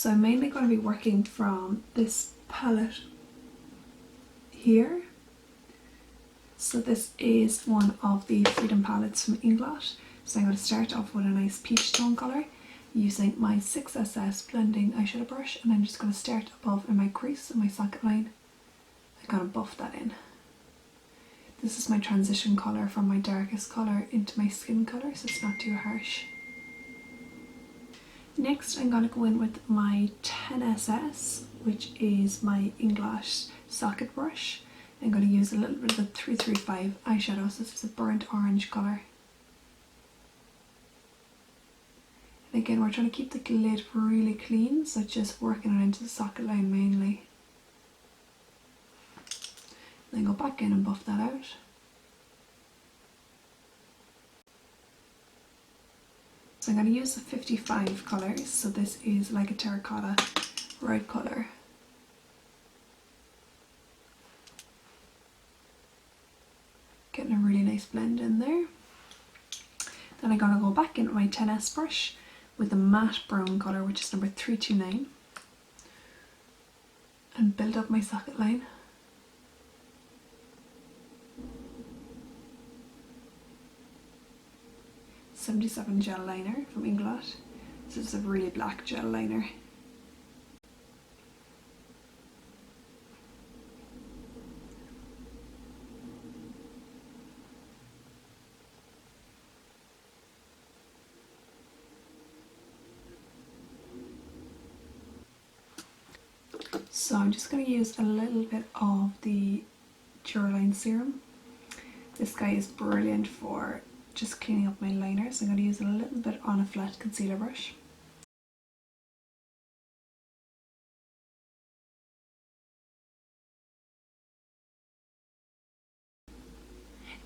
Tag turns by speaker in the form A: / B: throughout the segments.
A: So I'm mainly going to be working from this palette here. So this is one of the Freedom palettes from Inglot. So I'm going to start off with a nice peach tone colour using my 6SS blending eyeshadow brush, and I'm just going to start above in my crease and my socket line. I'm going to buff that in. This is my transition colour from my darkest colour into my skin colour, so it's not too harsh. Next I'm going to go in with my 10SS, which is my Inglot socket brush. I'm going to use a little bit of the 335 eyeshadow, so this is a burnt orange colour. And again, we're trying to keep the lid really clean, so just working it into the socket line mainly. Then go back in and buff that out. So I'm going to use the 55 colours, so this is like a terracotta red colour. Getting a really nice blend in there. Then I'm going to go back in with my 10S brush with the matte brown colour, which is number 329, and build up my socket line. '77 gel liner from Inglot. This is a really black gel liner. So I'm just going to use a little bit of the Dureline serum. This guy is brilliant for just cleaning up my liner, so I'm going to use a little bit on a flat concealer brush.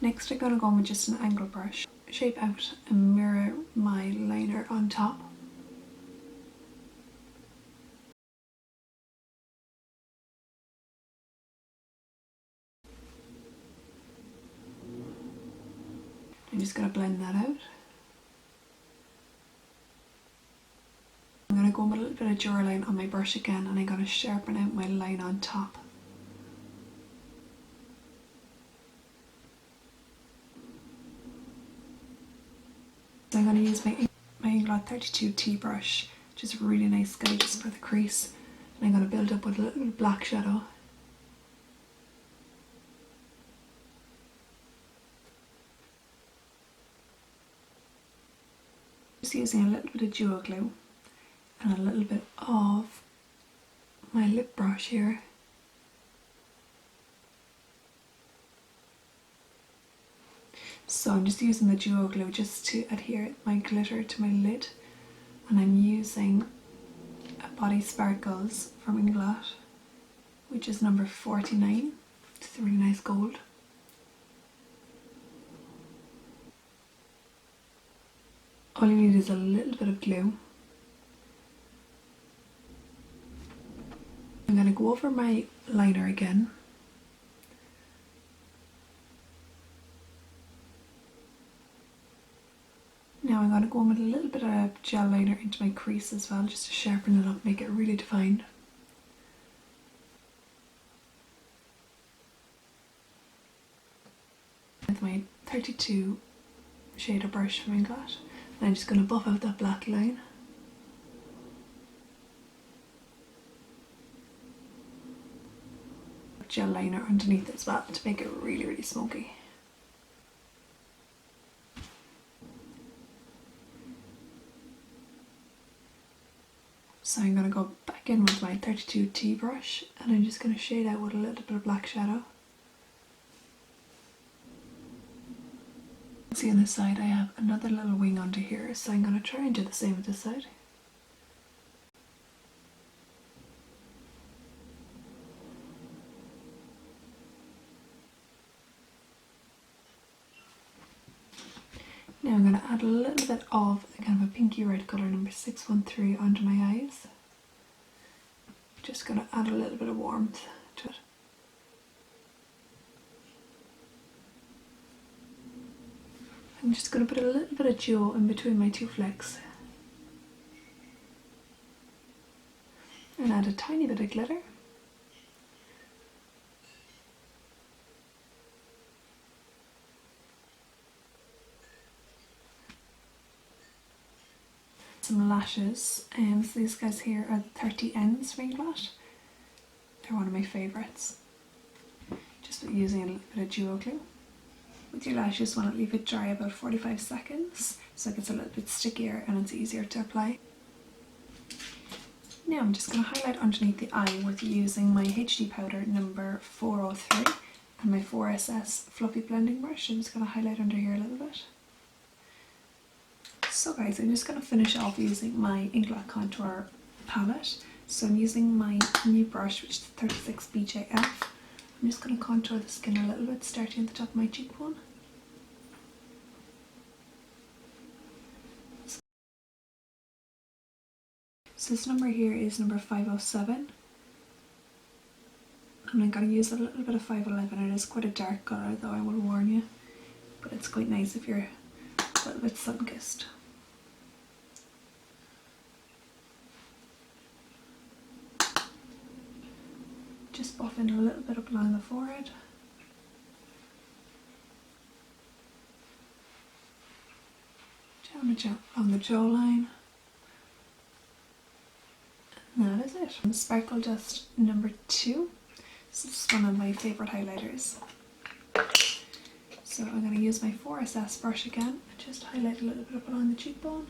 A: Next I'm going to go in with just an angle brush, shape out and mirror my liner on top. I'm just going to blend that out. I'm going to go in with a little bit of Dureline on my brush again, and I'm going to sharpen out my line on top. So I'm going to use my Inglot 32T brush, which is a really nice guy just for the crease, and I'm going to build up with a little bit of black shadow. Just using a little bit of duo glue and a little bit of my lip brush here. So I'm just using the duo glue just to adhere my glitter to my lid, and I'm using a Body Sparkles from Inglot, which is number 49. It's a really nice gold. All you need is a little bit of glue. I'm going to go over my liner again. Now I'm going to go in with a little bit of gel liner into my crease as well, just to sharpen it up, make it really defined. With my 32 shader brush from Inglot, and I'm just going to buff out that black line. Gel liner underneath as well to make it really, really smoky. So I'm going to go back in with my 32T brush, and I'm just going to shade out with a little bit of black shadow. See on this side I have another little wing under here, so I'm going to try and do the same with this side. Now I'm going to add a little bit of kind of a pinky red colour, number 613, onto my eyes. Just going to add a little bit of warmth to it. I'm just going to put a little bit of duo in between my two flecks. and add a tiny bit of glitter. Some lashes, so these guys here are the 30 ends for Inglot. They're one of my favourites. Just using a little bit of duo glue. With your lashes, you want to leave it dry about 45 seconds so it gets a little bit stickier and it's easier to apply. Now I'm just going to highlight underneath the eye with using my HD powder number 403 and my 4SS fluffy blending brush. I'm just going to highlight under here a little bit. So guys, I'm just going to finish off using my Inglot contour palette. So I'm using my new brush, which is 36 BJF. I'm just going to contour the skin a little bit, starting at the top of my cheekbone. So this number here is number 507. And I'm going to use a little bit of 511. It is quite a dark colour though, I will warn you. But it's quite nice if you're a little bit sun-kissed. Just buff in a little bit up along the forehead. Down on the jawline. And that is it. Sparkle Dust number 2. This is one of my favourite highlighters. So I'm going to use my 4SS brush again and just highlight a little bit up along the cheekbone.